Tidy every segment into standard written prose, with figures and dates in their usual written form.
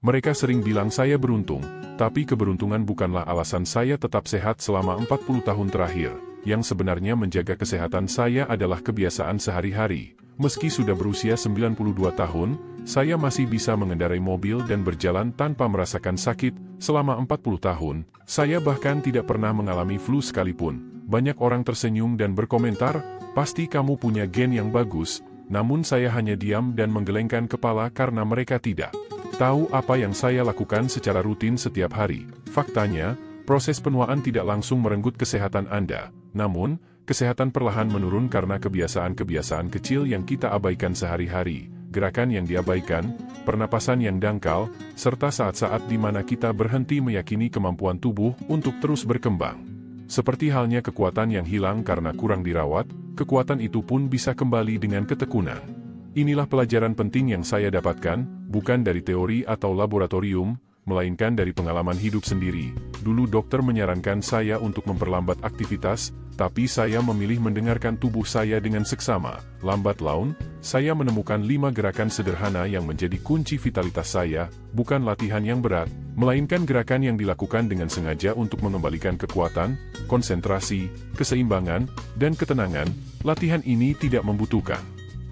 Mereka sering bilang saya beruntung, tapi keberuntungan bukanlah alasan saya tetap sehat selama 40 tahun terakhir. Yang sebenarnya menjaga kesehatan saya adalah kebiasaan sehari-hari. Meski sudah berusia 92 tahun, saya masih bisa mengendarai mobil dan berjalan tanpa merasakan sakit. Selama 40 tahun, saya bahkan tidak pernah mengalami flu sekalipun. Banyak orang tersenyum dan berkomentar, "Pasti kamu punya gen yang bagus." Namun saya hanya diam dan menggelengkan kepala karena mereka tidak tahu apa yang saya lakukan secara rutin setiap hari. Faktanya, proses penuaan tidak langsung merenggut kesehatan Anda. Namun, kesehatan perlahan menurun karena kebiasaan-kebiasaan kecil yang kita abaikan sehari-hari, gerakan yang diabaikan, pernapasan yang dangkal, serta saat-saat di mana kita berhenti meyakini kemampuan tubuh untuk terus berkembang. Seperti halnya kekuatan yang hilang karena kurang dirawat, kekuatan itu pun bisa kembali dengan ketekunan. Inilah pelajaran penting yang saya dapatkan, bukan dari teori atau laboratorium, melainkan dari pengalaman hidup sendiri. Dulu dokter menyarankan saya untuk memperlambat aktivitas, tapi saya memilih mendengarkan tubuh saya dengan seksama. Lambat laun, saya menemukan 5 gerakan sederhana yang menjadi kunci vitalitas saya, bukan latihan yang berat, melainkan gerakan yang dilakukan dengan sengaja untuk mengembalikan kekuatan, konsentrasi, keseimbangan, dan ketenangan. Latihan ini tidak membutuhkan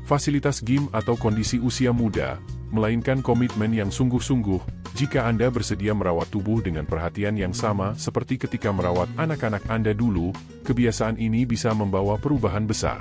fasilitas gym atau kondisi usia muda, melainkan komitmen yang sungguh-sungguh. Jika Anda bersedia merawat tubuh dengan perhatian yang sama seperti ketika merawat anak-anak Anda dulu, kebiasaan ini bisa membawa perubahan besar.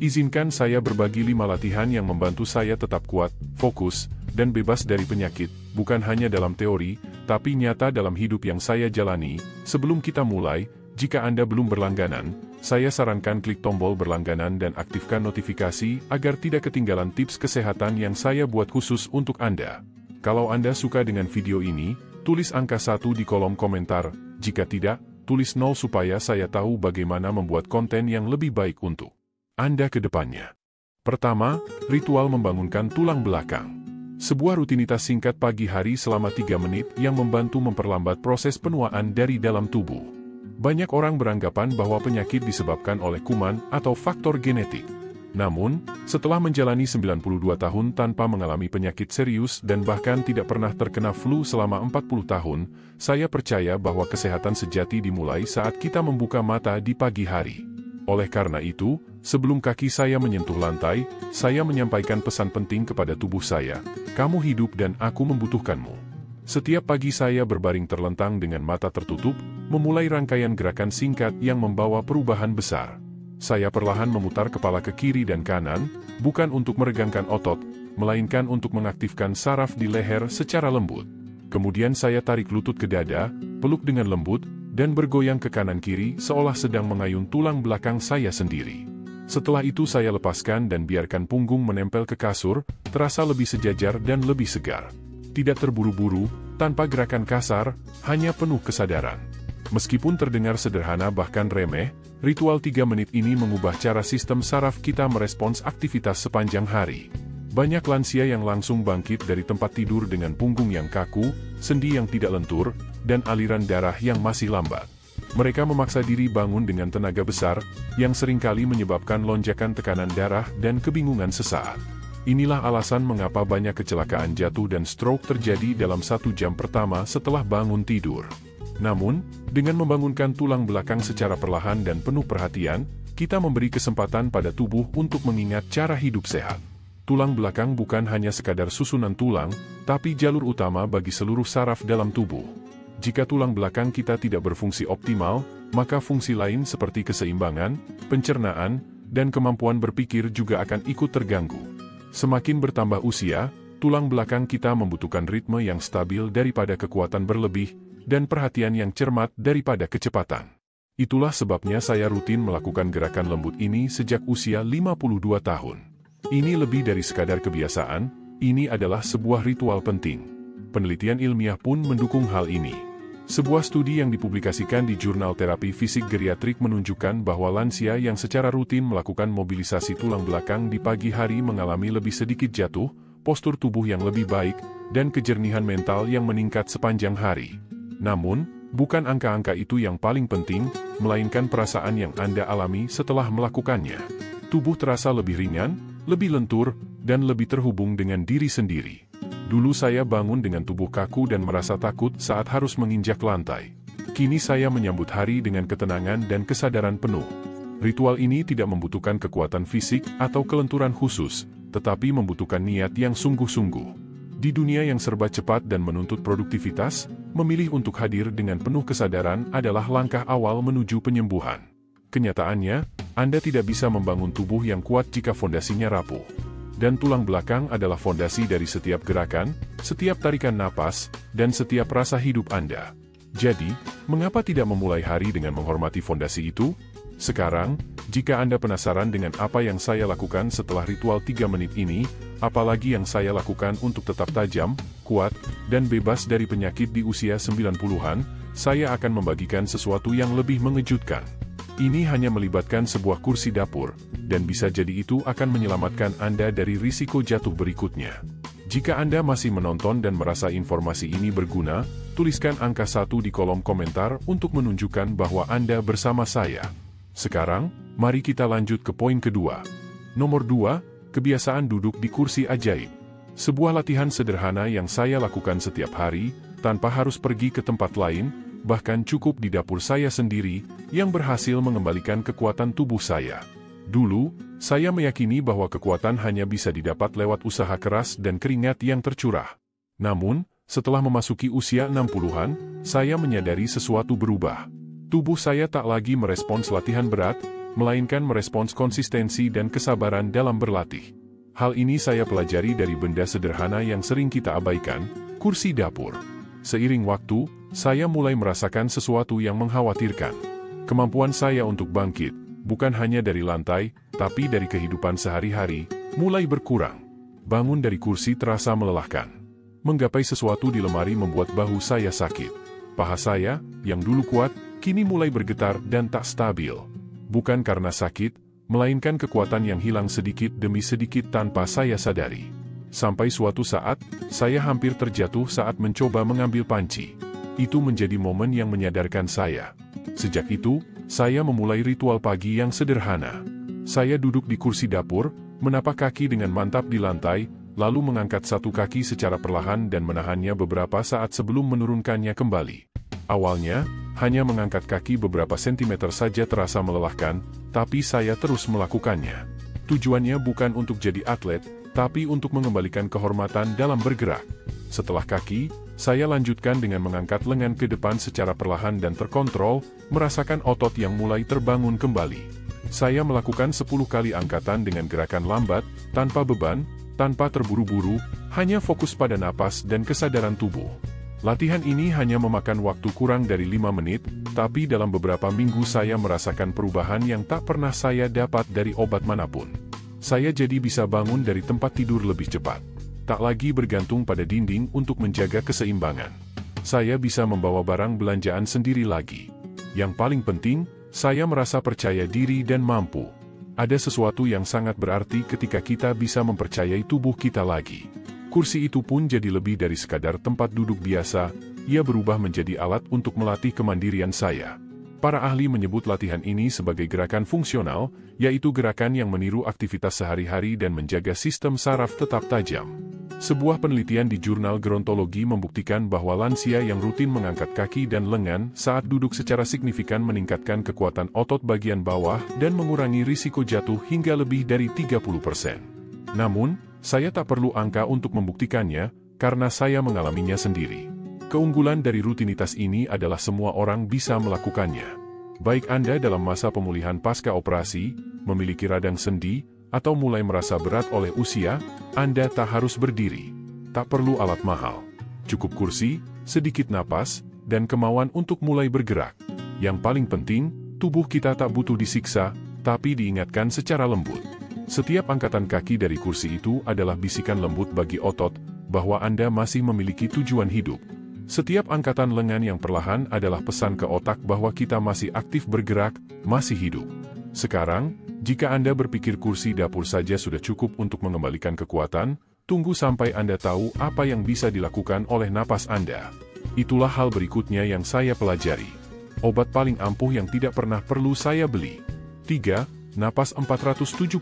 Izinkan saya berbagi 5 latihan yang membantu saya tetap kuat, fokus, dan bebas dari penyakit, bukan hanya dalam teori, tapi nyata dalam hidup yang saya jalani. Sebelum kita mulai, jika Anda belum berlangganan, saya sarankan klik tombol berlangganan dan aktifkan notifikasi agar tidak ketinggalan tips kesehatan yang saya buat khusus untuk Anda. Kalau Anda suka dengan video ini, tulis angka 1 di kolom komentar. Jika tidak, tulis 0 supaya saya tahu bagaimana membuat konten yang lebih baik untuk Anda ke depannya. Pertama, ritual membangunkan tulang belakang. Sebuah rutinitas singkat pagi hari selama 3 menit yang membantu memperlambat proses penuaan dari dalam tubuh. Banyak orang beranggapan bahwa penyakit disebabkan oleh kuman atau faktor genetik. Namun, setelah menjalani 92 tahun tanpa mengalami penyakit serius dan bahkan tidak pernah terkena flu selama 40 tahun, saya percaya bahwa kesehatan sejati dimulai saat kita membuka mata di pagi hari. Oleh karena itu, sebelum kaki saya menyentuh lantai, saya menyampaikan pesan penting kepada tubuh saya, "Kamu hidup dan aku membutuhkanmu." Setiap pagi saya berbaring terlentang dengan mata tertutup, memulai rangkaian gerakan singkat yang membawa perubahan besar. Saya perlahan memutar kepala ke kiri dan kanan, bukan untuk meregangkan otot, melainkan untuk mengaktifkan saraf di leher secara lembut. Kemudian saya tarik lutut ke dada, peluk dengan lembut, dan bergoyang ke kanan-kiri seolah sedang mengayun tulang belakang saya sendiri. Setelah itu saya lepaskan dan biarkan punggung menempel ke kasur, terasa lebih sejajar dan lebih segar. Tidak terburu-buru, tanpa gerakan kasar, hanya penuh kesadaran. Meskipun terdengar sederhana bahkan remeh, ritual 3 menit ini mengubah cara sistem saraf kita merespons aktivitas sepanjang hari. Banyak lansia yang langsung bangkit dari tempat tidur dengan punggung yang kaku, sendi yang tidak lentur, dan aliran darah yang masih lambat. Mereka memaksa diri bangun dengan tenaga besar, yang seringkali menyebabkan lonjakan tekanan darah dan kebingungan sesaat. Inilah alasan mengapa banyak kecelakaan jatuh dan stroke terjadi dalam 1 jam pertama setelah bangun tidur. Namun, dengan membangunkan tulang belakang secara perlahan dan penuh perhatian, kita memberi kesempatan pada tubuh untuk mengingat cara hidup sehat. Tulang belakang bukan hanya sekadar susunan tulang, tapi jalur utama bagi seluruh saraf dalam tubuh. Jika tulang belakang kita tidak berfungsi optimal, maka fungsi lain seperti keseimbangan, pencernaan, dan kemampuan berpikir juga akan ikut terganggu. Semakin bertambah usia, tulang belakang kita membutuhkan ritme yang stabil daripada kekuatan berlebih, dan perhatian yang cermat daripada kecepatan. Itulah sebabnya saya rutin melakukan gerakan lembut ini sejak usia 52 tahun. Ini lebih dari sekadar kebiasaan, ini adalah sebuah ritual penting. Penelitian ilmiah pun mendukung hal ini. Sebuah studi yang dipublikasikan di Jurnal Terapi Fisik Geriatrik menunjukkan bahwa lansia yang secara rutin melakukan mobilisasi tulang belakang di pagi hari mengalami lebih sedikit jatuh, postur tubuh yang lebih baik, dan kejernihan mental yang meningkat sepanjang hari. Namun, bukan angka-angka itu yang paling penting, melainkan perasaan yang Anda alami setelah melakukannya. Tubuh terasa lebih ringan, lebih lentur, dan lebih terhubung dengan diri sendiri. Dulu saya bangun dengan tubuh kaku dan merasa takut saat harus menginjak lantai. Kini saya menyambut hari dengan ketenangan dan kesadaran penuh. Ritual ini tidak membutuhkan kekuatan fisik atau kelenturan khusus, tetapi membutuhkan niat yang sungguh-sungguh. Di dunia yang serba cepat dan menuntut produktivitas, memilih untuk hadir dengan penuh kesadaran adalah langkah awal menuju penyembuhan. Kenyataannya, Anda tidak bisa membangun tubuh yang kuat jika fondasinya rapuh. Dan tulang belakang adalah fondasi dari setiap gerakan, setiap tarikan napas, dan setiap rasa hidup Anda. Jadi, mengapa tidak memulai hari dengan menghormati fondasi itu? Sekarang, jika Anda penasaran dengan apa yang saya lakukan setelah ritual 3 menit ini, apalagi yang saya lakukan untuk tetap tajam, kuat, dan bebas dari penyakit di usia 90-an, saya akan membagikan sesuatu yang lebih mengejutkan. Ini hanya melibatkan sebuah kursi dapur, dan bisa jadi itu akan menyelamatkan Anda dari risiko jatuh berikutnya. Jika Anda masih menonton dan merasa informasi ini berguna, tuliskan angka 1 di kolom komentar untuk menunjukkan bahwa Anda bersama saya. Sekarang, mari kita lanjut ke poin kedua. Nomor 2, kebiasaan duduk di kursi ajaib. Sebuah latihan sederhana yang saya lakukan setiap hari, tanpa harus pergi ke tempat lain, bahkan cukup di dapur saya sendiri, yang berhasil mengembalikan kekuatan tubuh saya. Dulu, saya meyakini bahwa kekuatan hanya bisa didapat lewat usaha keras dan keringat yang tercurah. Namun, setelah memasuki usia 60-an, saya menyadari sesuatu berubah. Tubuh saya tak lagi merespons latihan berat, melainkan merespons konsistensi dan kesabaran dalam berlatih. Hal ini saya pelajari dari benda sederhana yang sering kita abaikan, kursi dapur. Seiring waktu, saya mulai merasakan sesuatu yang mengkhawatirkan. Kemampuan saya untuk bangkit, bukan hanya dari lantai, tapi dari kehidupan sehari-hari, mulai berkurang. Bangun dari kursi terasa melelahkan. Menggapai sesuatu di lemari membuat bahu saya sakit. Paha saya, yang dulu kuat, kini mulai bergetar dan tak stabil. Bukan karena sakit, melainkan kekuatan yang hilang sedikit demi sedikit tanpa saya sadari. Sampai suatu saat, saya hampir terjatuh saat mencoba mengambil panci. Itu menjadi momen yang menyadarkan saya. Sejak itu, saya memulai ritual pagi yang sederhana. Saya duduk di kursi dapur, menapak kaki dengan mantap di lantai, lalu mengangkat satu kaki secara perlahan dan menahannya beberapa saat sebelum menurunkannya kembali. Awalnya, hanya mengangkat kaki beberapa sentimeter saja terasa melelahkan, tapi saya terus melakukannya. Tujuannya bukan untuk jadi atlet, tapi untuk mengembalikan kehormatan dalam bergerak. Setelah kaki, saya lanjutkan dengan mengangkat lengan ke depan secara perlahan dan terkontrol, merasakan otot yang mulai terbangun kembali. Saya melakukan 10 kali angkatan dengan gerakan lambat, tanpa beban, tanpa terburu-buru, hanya fokus pada napas dan kesadaran tubuh. Latihan ini hanya memakan waktu kurang dari 5 menit, tapi dalam beberapa minggu saya merasakan perubahan yang tak pernah saya dapat dari obat manapun. Saya jadi bisa bangun dari tempat tidur lebih cepat. Tak lagi bergantung pada dinding untuk menjaga keseimbangan. Saya bisa membawa barang belanjaan sendiri lagi. Yang paling penting, saya merasa percaya diri dan mampu. Ada sesuatu yang sangat berarti ketika kita bisa mempercayai tubuh kita lagi. Kursi itu pun jadi lebih dari sekadar tempat duduk biasa, ia berubah menjadi alat untuk melatih kemandirian saya. Para ahli menyebut latihan ini sebagai gerakan fungsional, yaitu gerakan yang meniru aktivitas sehari-hari dan menjaga sistem saraf tetap tajam. Sebuah penelitian di jurnal gerontologi membuktikan bahwa lansia yang rutin mengangkat kaki dan lengan saat duduk secara signifikan meningkatkan kekuatan otot bagian bawah dan mengurangi risiko jatuh hingga lebih dari 30%. Namun, saya tak perlu angka untuk membuktikannya, karena saya mengalaminya sendiri. Keunggulan dari rutinitas ini adalah semua orang bisa melakukannya. Baik Anda dalam masa pemulihan pasca operasi, memiliki radang sendi, atau mulai merasa berat oleh usia, Anda tak harus berdiri. Tak perlu alat mahal. Cukup kursi, sedikit napas, dan kemauan untuk mulai bergerak. Yang paling penting, tubuh kita tak butuh disiksa, tapi diingatkan secara lembut. Setiap angkatan kaki dari kursi itu adalah bisikan lembut bagi otot, bahwa Anda masih memiliki tujuan hidup. Setiap angkatan lengan yang perlahan adalah pesan ke otak bahwa kita masih aktif bergerak, masih hidup. Sekarang, jika Anda berpikir kursi dapur saja sudah cukup untuk mengembalikan kekuatan, tunggu sampai Anda tahu apa yang bisa dilakukan oleh napas Anda. Itulah hal berikutnya yang saya pelajari. Obat paling ampuh yang tidak pernah perlu saya beli. 3. Napas 478.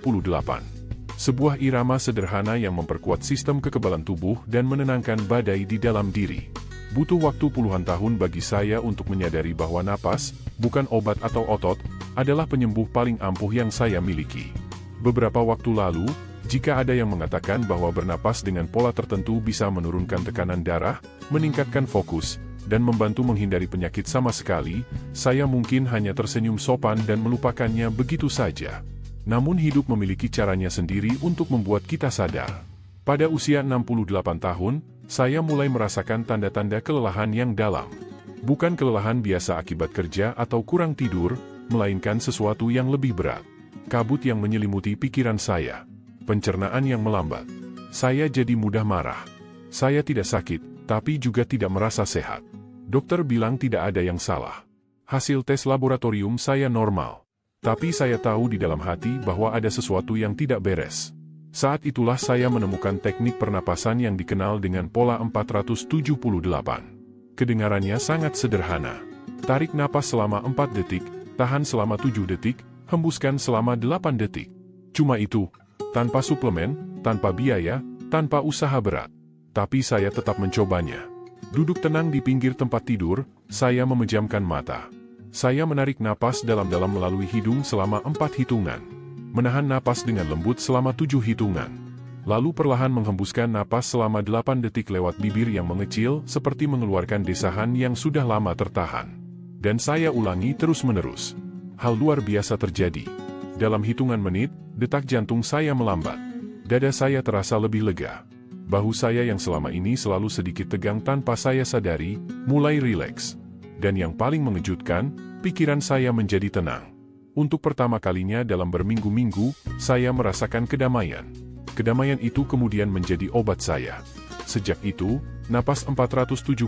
Sebuah irama sederhana yang memperkuat sistem kekebalan tubuh dan menenangkan badai di dalam diri. Butuh waktu puluhan tahun bagi saya untuk menyadari bahwa napas, bukan obat atau otot, adalah penyembuh paling ampuh yang saya miliki. Beberapa waktu lalu, jika ada yang mengatakan bahwa bernapas dengan pola tertentu bisa menurunkan tekanan darah, meningkatkan fokus, dan membantu menghindari penyakit sama sekali, saya mungkin hanya tersenyum sopan dan melupakannya begitu saja. Namun hidup memiliki caranya sendiri untuk membuat kita sadar. Pada usia 68 tahun, saya mulai merasakan tanda-tanda kelelahan yang dalam. Bukan kelelahan biasa akibat kerja atau kurang tidur, melainkan sesuatu yang lebih berat. Kabut yang menyelimuti pikiran saya. Pencernaan yang melambat. Saya jadi mudah marah. Saya tidak sakit, tapi juga tidak merasa sehat. Dokter bilang tidak ada yang salah. Hasil tes laboratorium saya normal. Tapi saya tahu di dalam hati bahwa ada sesuatu yang tidak beres. Saat itulah saya menemukan teknik pernapasan yang dikenal dengan pola 478. Kedengarannya sangat sederhana. Tarik napas selama 4 detik, tahan selama 7 detik, hembuskan selama 8 detik. Cuma itu, tanpa suplemen, tanpa biaya, tanpa usaha berat. Tapi saya tetap mencobanya. Duduk tenang di pinggir tempat tidur, saya memejamkan mata. Saya menarik napas dalam-dalam melalui hidung selama 4 hitungan. Menahan napas dengan lembut selama 7 hitungan. Lalu perlahan menghembuskan napas selama 8 detik lewat bibir yang mengecil seperti mengeluarkan desahan yang sudah lama tertahan. Dan saya ulangi terus-menerus. Hal luar biasa terjadi. Dalam hitungan menit, detak jantung saya melambat. Dada saya terasa lebih lega. Bahu saya yang selama ini selalu sedikit tegang tanpa saya sadari, mulai rileks. Dan yang paling mengejutkan, pikiran saya menjadi tenang. Untuk pertama kalinya dalam berminggu-minggu, saya merasakan kedamaian. Kedamaian itu kemudian menjadi obat saya. Sejak itu, napas 478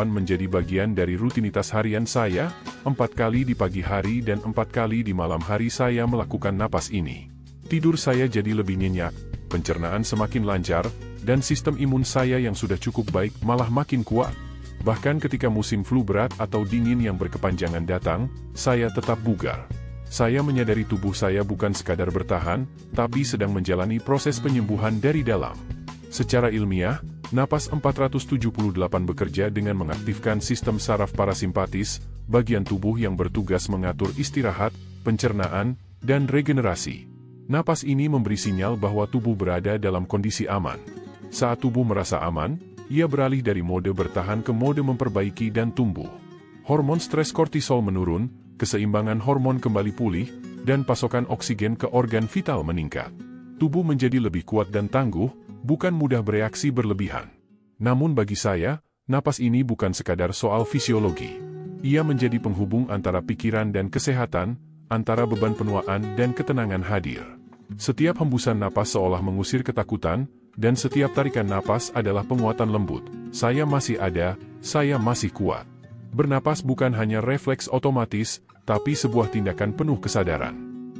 menjadi bagian dari rutinitas harian saya, 4 kali di pagi hari dan 4 kali di malam hari saya melakukan napas ini. Tidur saya jadi lebih nyenyak, pencernaan semakin lancar, dan sistem imun saya yang sudah cukup baik malah makin kuat. Bahkan ketika musim flu berat atau dingin yang berkepanjangan datang, saya tetap bugar. Saya menyadari tubuh saya bukan sekadar bertahan, tapi sedang menjalani proses penyembuhan dari dalam. Secara ilmiah, napas 478 bekerja dengan mengaktifkan sistem saraf parasimpatis, bagian tubuh yang bertugas mengatur istirahat, pencernaan, dan regenerasi. Napas ini memberi sinyal bahwa tubuh berada dalam kondisi aman. Saat tubuh merasa aman, ia beralih dari mode bertahan ke mode memperbaiki dan tumbuh. Hormon stres kortisol menurun, keseimbangan hormon kembali pulih, dan pasokan oksigen ke organ vital meningkat. Tubuh menjadi lebih kuat dan tangguh, bukan mudah bereaksi berlebihan. Namun bagi saya, napas ini bukan sekadar soal fisiologi. Ia menjadi penghubung antara pikiran dan kesehatan, antara beban penuaan dan ketenangan hadir. Setiap hembusan napas seolah mengusir ketakutan, dan setiap tarikan napas adalah penguatan lembut. Saya masih ada, saya masih kuat. Bernapas bukan hanya refleks otomatis, tapi sebuah tindakan penuh kesadaran.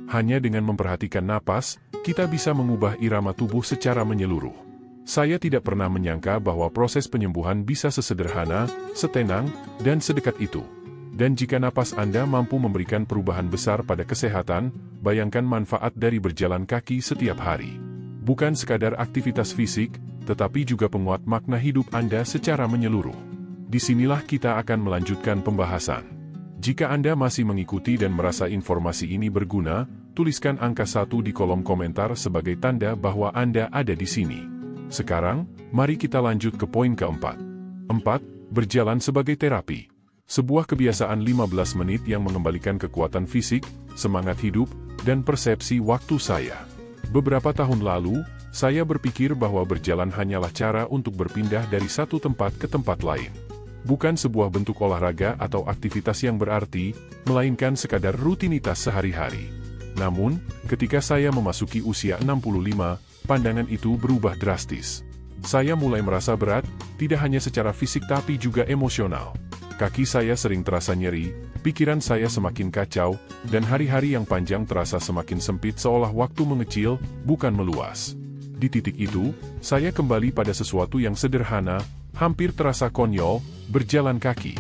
Hanya dengan memperhatikan napas, kita bisa mengubah irama tubuh secara menyeluruh. Saya tidak pernah menyangka bahwa proses penyembuhan bisa sesederhana, setenang, dan sedekat itu. Dan jika napas Anda mampu memberikan perubahan besar pada kesehatan, bayangkan manfaat dari berjalan kaki setiap hari. Bukan sekadar aktivitas fisik, tetapi juga penguat makna hidup Anda secara menyeluruh. Disinilah kita akan melanjutkan pembahasan. Jika Anda masih mengikuti dan merasa informasi ini berguna, tuliskan angka 1 di kolom komentar sebagai tanda bahwa Anda ada di sini. Sekarang, mari kita lanjut ke poin keempat. 4. Berjalan sebagai terapi. Sebuah kebiasaan 15 menit yang mengembalikan kekuatan fisik, semangat hidup, dan persepsi waktu saya. Beberapa tahun lalu, saya berpikir bahwa berjalan hanyalah cara untuk berpindah dari satu tempat ke tempat lain. Bukan sebuah bentuk olahraga atau aktivitas yang berarti, melainkan sekadar rutinitas sehari-hari. Namun, ketika saya memasuki usia 65, pandangan itu berubah drastis. Saya mulai merasa berat, tidak hanya secara fisik tapi juga emosional. Kaki saya sering terasa nyeri, pikiran saya semakin kacau, dan hari-hari yang panjang terasa semakin sempit seolah waktu mengecil, bukan meluas. Di titik itu, saya kembali pada sesuatu yang sederhana, hampir terasa konyol, berjalan kaki.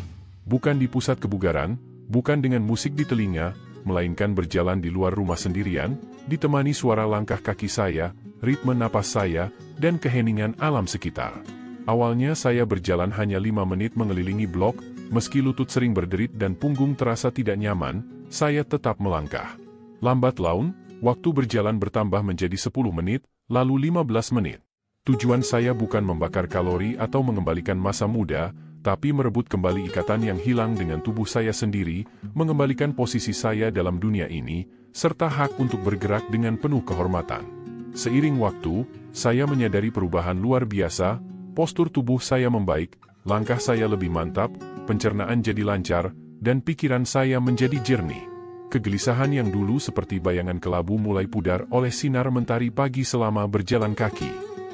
Bukan di pusat kebugaran, bukan dengan musik di telinga, melainkan berjalan di luar rumah sendirian, ditemani suara langkah kaki saya, ritme napas saya, dan keheningan alam sekitar. Awalnya saya berjalan hanya 5 menit mengelilingi blok, meski lutut sering berderit dan punggung terasa tidak nyaman, saya tetap melangkah. Lambat laun, waktu berjalan bertambah menjadi 10 menit, lalu 15 menit. Tujuan saya bukan membakar kalori atau mengembalikan masa muda, tapi merebut kembali ikatan yang hilang dengan tubuh saya sendiri, mengembalikan posisi saya dalam dunia ini, serta hak untuk bergerak dengan penuh kehormatan. Seiring waktu, saya menyadari perubahan luar biasa, postur tubuh saya membaik, langkah saya lebih mantap, pencernaan jadi lancar, dan pikiran saya menjadi jernih. Kegelisahan yang dulu seperti bayangan kelabu mulai pudar oleh sinar mentari pagi selama berjalan kaki.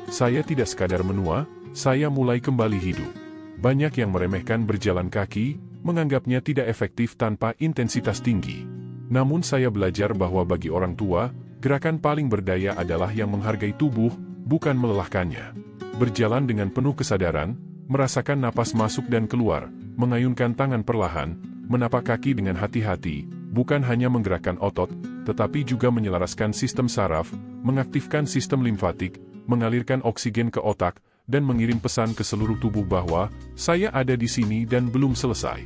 Saya tidak sekadar menua, saya mulai kembali hidup. Banyak yang meremehkan berjalan kaki, menganggapnya tidak efektif tanpa intensitas tinggi. Namun saya belajar bahwa bagi orang tua, gerakan paling berdaya adalah yang menghargai tubuh, bukan melelahkannya. Berjalan dengan penuh kesadaran, merasakan napas masuk dan keluar, mengayunkan tangan perlahan, menapak kaki dengan hati-hati, bukan hanya menggerakkan otot, tetapi juga menyelaraskan sistem saraf, mengaktifkan sistem limfatik, mengalirkan oksigen ke otak, dan mengirim pesan ke seluruh tubuh bahwa, saya ada di sini dan belum selesai.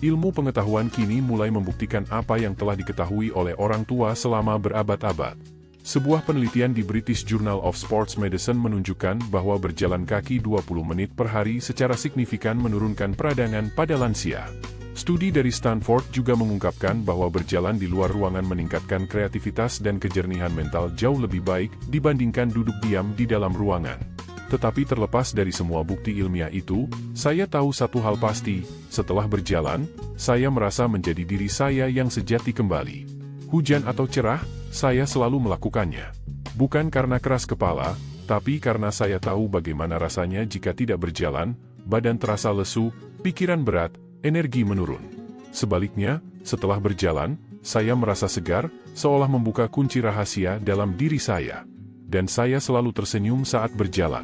Ilmu pengetahuan kini mulai membuktikan apa yang telah diketahui oleh orang tua selama berabad-abad. Sebuah penelitian di British Journal of Sports Medicine menunjukkan bahwa berjalan kaki 20 menit per hari secara signifikan menurunkan peradangan pada lansia. Studi dari Stanford juga mengungkapkan bahwa berjalan di luar ruangan meningkatkan kreativitas dan kejernihan mental jauh lebih baik dibandingkan duduk diam di dalam ruangan. Tetapi terlepas dari semua bukti ilmiah itu, saya tahu satu hal pasti, setelah berjalan, saya merasa menjadi diri saya yang sejati kembali. Hujan atau cerah, saya selalu melakukannya. Bukan karena keras kepala, tapi karena saya tahu bagaimana rasanya jika tidak berjalan, badan terasa lesu, pikiran berat, energi menurun. Sebaliknya, setelah berjalan, saya merasa segar, seolah membuka kunci rahasia dalam diri saya. Dan saya selalu tersenyum saat berjalan.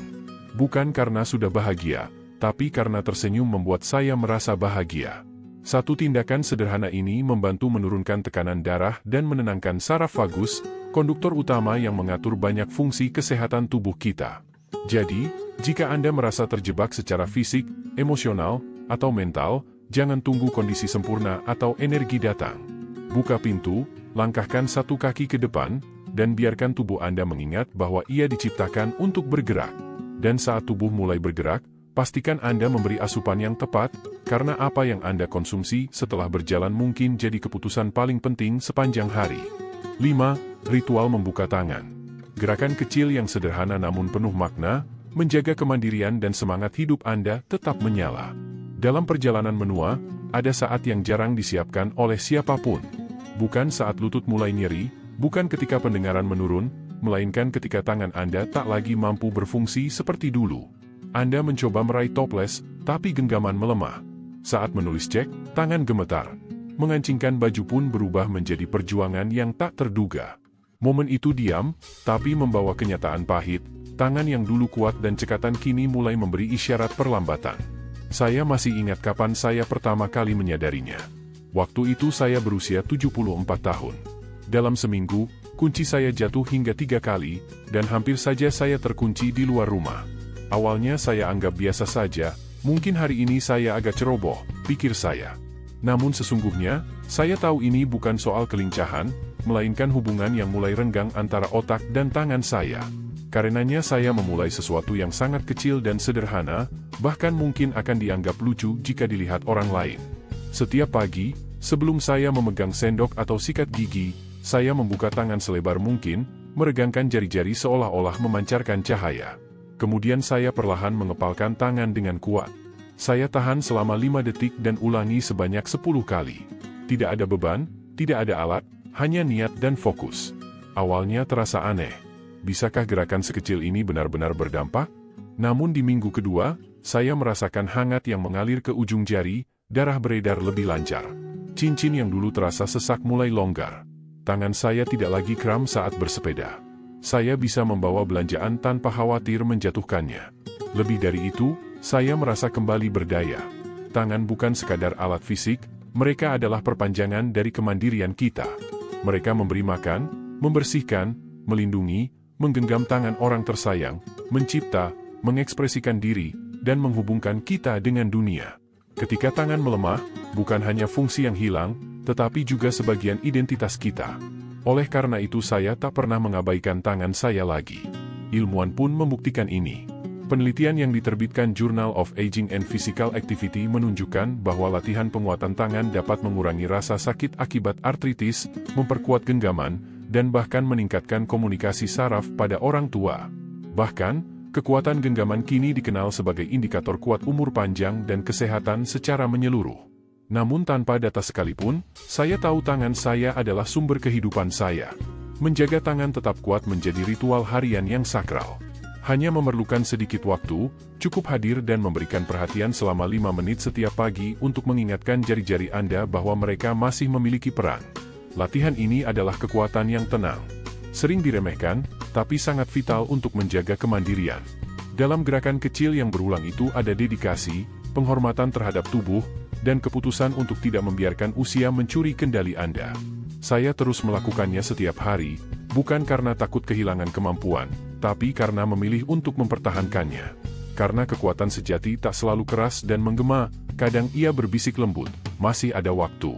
Bukan karena sudah bahagia, tapi karena tersenyum membuat saya merasa bahagia. Satu tindakan sederhana ini membantu menurunkan tekanan darah dan menenangkan saraf vagus, konduktor utama yang mengatur banyak fungsi kesehatan tubuh kita. Jadi, jika Anda merasa terjebak secara fisik, emosional, atau mental, jangan tunggu kondisi sempurna atau energi datang. Buka pintu, langkahkan satu kaki ke depan, dan biarkan tubuh Anda mengingat bahwa ia diciptakan untuk bergerak. Dan saat tubuh mulai bergerak, pastikan Anda memberi asupan yang tepat, karena apa yang Anda konsumsi setelah berjalan mungkin jadi keputusan paling penting sepanjang hari. 5. Ritual membuka tangan. Gerakan kecil yang sederhana namun penuh makna, menjaga kemandirian dan semangat hidup Anda tetap menyala. Dalam perjalanan menua, ada saat yang jarang disiapkan oleh siapapun. Bukan saat lutut mulai nyeri, bukan ketika pendengaran menurun, melainkan ketika tangan Anda tak lagi mampu berfungsi seperti dulu. Anda mencoba meraih toples, tapi genggaman melemah. Saat menulis cek, tangan gemetar. Mengancingkan baju pun berubah menjadi perjuangan yang tak terduga. Momen itu diam, tapi membawa kenyataan pahit. Tangan yang dulu kuat dan cekatan kini mulai memberi isyarat perlambatan. Saya masih ingat kapan saya pertama kali menyadarinya. Waktu itu saya berusia 74 tahun. Dalam seminggu, kunci saya jatuh hingga 3 kali, dan hampir saja saya terkunci di luar rumah. Awalnya saya anggap biasa saja, mungkin hari ini saya agak ceroboh, pikir saya. Namun sesungguhnya, saya tahu ini bukan soal kelincahan, melainkan hubungan yang mulai renggang antara otak dan tangan saya. Karenanya saya memulai sesuatu yang sangat kecil dan sederhana, bahkan mungkin akan dianggap lucu jika dilihat orang lain. Setiap pagi, sebelum saya memegang sendok atau sikat gigi, saya membuka tangan selebar mungkin, meregangkan jari-jari seolah-olah memancarkan cahaya. Kemudian saya perlahan mengepalkan tangan dengan kuat. Saya tahan selama 5 detik dan ulangi sebanyak 10 kali. Tidak ada beban, tidak ada alat, hanya niat dan fokus. Awalnya terasa aneh. Bisakah gerakan sekecil ini benar-benar berdampak? Namun di minggu kedua, saya merasakan hangat yang mengalir ke ujung jari, darah beredar lebih lancar. Cincin yang dulu terasa sesak mulai longgar. Tangan saya tidak lagi kram saat bersepeda. Saya bisa membawa belanjaan tanpa khawatir menjatuhkannya. Lebih dari itu, saya merasa kembali berdaya. Tangan bukan sekadar alat fisik, Mereka adalah perpanjangan dari kemandirian kita. Mereka memberi makan, membersihkan, melindungi, menggenggam tangan orang tersayang, mencipta, mengekspresikan diri, dan menghubungkan kita dengan dunia. Ketika tangan melemah, bukan hanya fungsi yang hilang, tetapi juga sebagian identitas kita. Oleh karena itu saya tak pernah mengabaikan tangan saya lagi. Ilmuwan pun membuktikan ini. Penelitian yang diterbitkan Journal of Aging and Physical Activity menunjukkan bahwa latihan penguatan tangan dapat mengurangi rasa sakit akibat artritis, memperkuat genggaman, dan bahkan meningkatkan komunikasi saraf pada orang tua. Bahkan, kekuatan genggaman kini dikenal sebagai indikator kuat umur panjang dan kesehatan secara menyeluruh. Namun tanpa data sekalipun, saya tahu tangan saya adalah sumber kehidupan saya. Menjaga tangan tetap kuat menjadi ritual harian yang sakral. Hanya memerlukan sedikit waktu, cukup hadir dan memberikan perhatian selama 5 menit setiap pagi untuk mengingatkan jari-jari Anda bahwa mereka masih memiliki peran. Latihan ini adalah kekuatan yang tenang. Sering diremehkan, tapi sangat vital untuk menjaga kemandirian. Dalam gerakan kecil yang berulang itu ada dedikasi, penghormatan terhadap tubuh, dan keputusan untuk tidak membiarkan usia mencuri kendali Anda. Saya terus melakukannya setiap hari, bukan karena takut kehilangan kemampuan, tapi karena memilih untuk mempertahankannya. Karena kekuatan sejati tak selalu keras dan menggema, kadang ia berbisik lembut, masih ada waktu.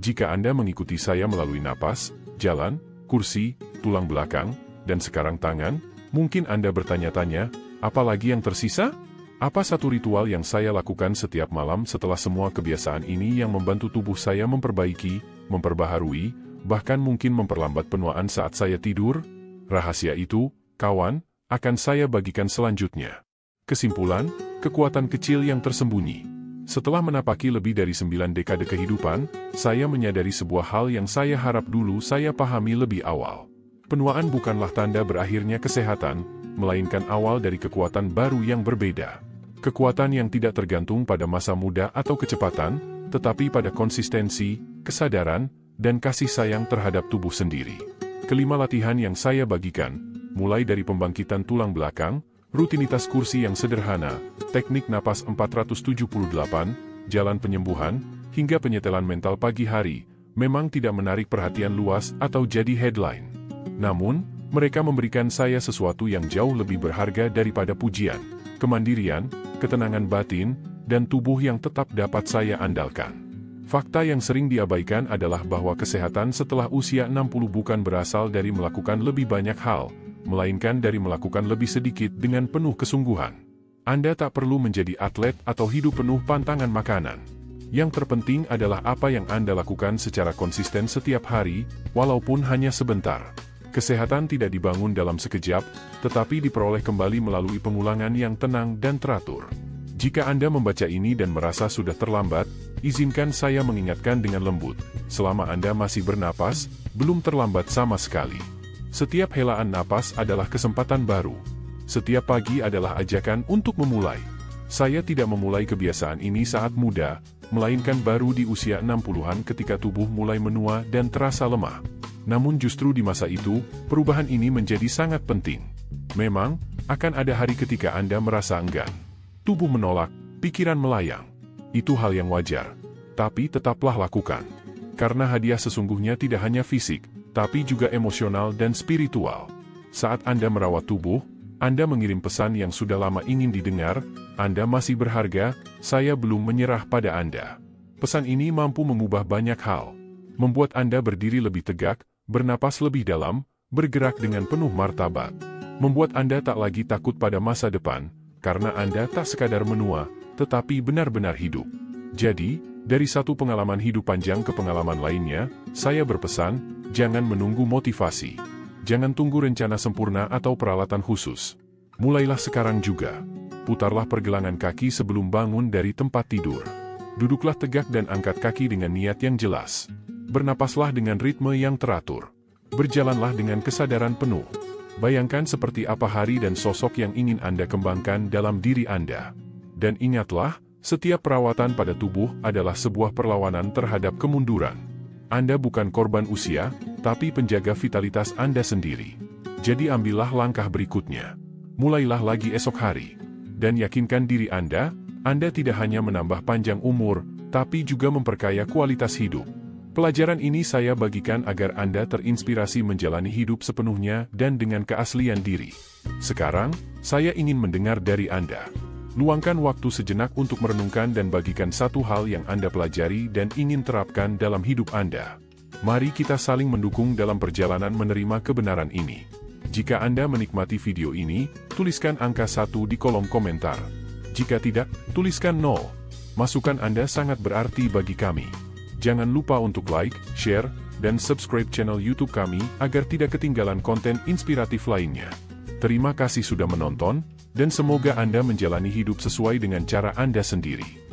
Jika Anda mengikuti saya melalui napas, jalan, kursi, tulang belakang, dan sekarang tangan, mungkin Anda bertanya-tanya, apa lagi yang tersisa? Apa satu ritual yang saya lakukan setiap malam setelah semua kebiasaan ini yang membantu tubuh saya memperbaiki, memperbaharui, bahkan mungkin memperlambat penuaan saat saya tidur? Rahasia itu, kawan, akan saya bagikan selanjutnya. Kesimpulan, kekuatan kecil yang tersembunyi. Setelah menapaki lebih dari 9 dekade kehidupan, saya menyadari sebuah hal yang saya harap dulu saya pahami lebih awal. Penuaan bukanlah tanda berakhirnya kesehatan, melainkan awal dari kekuatan baru yang berbeda. Kekuatan yang tidak tergantung pada masa muda atau kecepatan, tetapi pada konsistensi, kesadaran, dan kasih sayang terhadap tubuh sendiri. Kelima latihan yang saya bagikan, mulai dari pembangkitan tulang belakang, rutinitas kursi yang sederhana, teknik napas 478, jalan penyembuhan, hingga penyetelan mental pagi hari, memang tidak menarik perhatian luas atau jadi headline. Namun, mereka memberikan saya sesuatu yang jauh lebih berharga daripada pujian, kemandirian, ketenangan batin, dan tubuh yang tetap dapat saya andalkan. Fakta yang sering diabaikan adalah bahwa kesehatan setelah usia 60 bukan berasal dari melakukan lebih banyak hal, melainkan dari melakukan lebih sedikit dengan penuh kesungguhan. Anda tak perlu menjadi atlet atau hidup penuh pantangan makanan. Yang terpenting adalah apa yang Anda lakukan secara konsisten setiap hari, walaupun hanya sebentar. Kesehatan tidak dibangun dalam sekejap, tetapi diperoleh kembali melalui pengulangan yang tenang dan teratur. Jika Anda membaca ini dan merasa sudah terlambat, izinkan saya mengingatkan dengan lembut, selama Anda masih bernapas, belum terlambat sama sekali. Setiap helaan napas adalah kesempatan baru. Setiap pagi adalah ajakan untuk memulai. Saya tidak memulai kebiasaan ini saat muda, melainkan baru di usia 60-an ketika tubuh mulai menua dan terasa lemah. Namun justru di masa itu, perubahan ini menjadi sangat penting. Memang, akan ada hari ketika Anda merasa enggan. Tubuh menolak, pikiran melayang. Itu hal yang wajar. Tapi tetaplah lakukan. Karena hadiah sesungguhnya tidak hanya fisik, tapi juga emosional dan spiritual. Saat Anda merawat tubuh, Anda mengirim pesan yang sudah lama ingin didengar, Anda masih berharga, saya belum menyerah pada Anda. Pesan ini mampu mengubah banyak hal. Membuat Anda berdiri lebih tegak, bernapas lebih dalam, bergerak dengan penuh martabat. Membuat Anda tak lagi takut pada masa depan, karena Anda tak sekadar menua, tetapi benar-benar hidup. Jadi, dari satu pengalaman hidup panjang ke pengalaman lainnya, saya berpesan, jangan menunggu motivasi. Jangan tunggu rencana sempurna atau peralatan khusus. Mulailah sekarang juga. Putarlah pergelangan kaki sebelum bangun dari tempat tidur. Duduklah tegak dan angkat kaki dengan niat yang jelas. Bernapaslah dengan ritme yang teratur. Berjalanlah dengan kesadaran penuh. Bayangkan seperti apa hari dan sosok yang ingin Anda kembangkan dalam diri Anda. Dan ingatlah, setiap perawatan pada tubuh adalah sebuah perlawanan terhadap kemunduran. Anda bukan korban usia, tapi penjaga vitalitas Anda sendiri. Jadi ambillah langkah berikutnya. Mulailah lagi esok hari. Dan yakinkan diri Anda tidak hanya menambah panjang umur, tapi juga memperkaya kualitas hidup. Pelajaran ini saya bagikan agar Anda terinspirasi menjalani hidup sepenuhnya dan dengan keaslian diri. Sekarang, saya ingin mendengar dari Anda. Luangkan waktu sejenak untuk merenungkan dan bagikan satu hal yang Anda pelajari dan ingin terapkan dalam hidup Anda. Mari kita saling mendukung dalam perjalanan menerima kebenaran ini. Jika Anda menikmati video ini, tuliskan angka 1 di kolom komentar. Jika tidak, tuliskan 0. Masukan Anda sangat berarti bagi kami. Jangan lupa untuk like, share, dan subscribe channel YouTube kami agar tidak ketinggalan konten inspiratif lainnya. Terima kasih sudah menonton, dan semoga Anda menjalani hidup sesuai dengan cara Anda sendiri.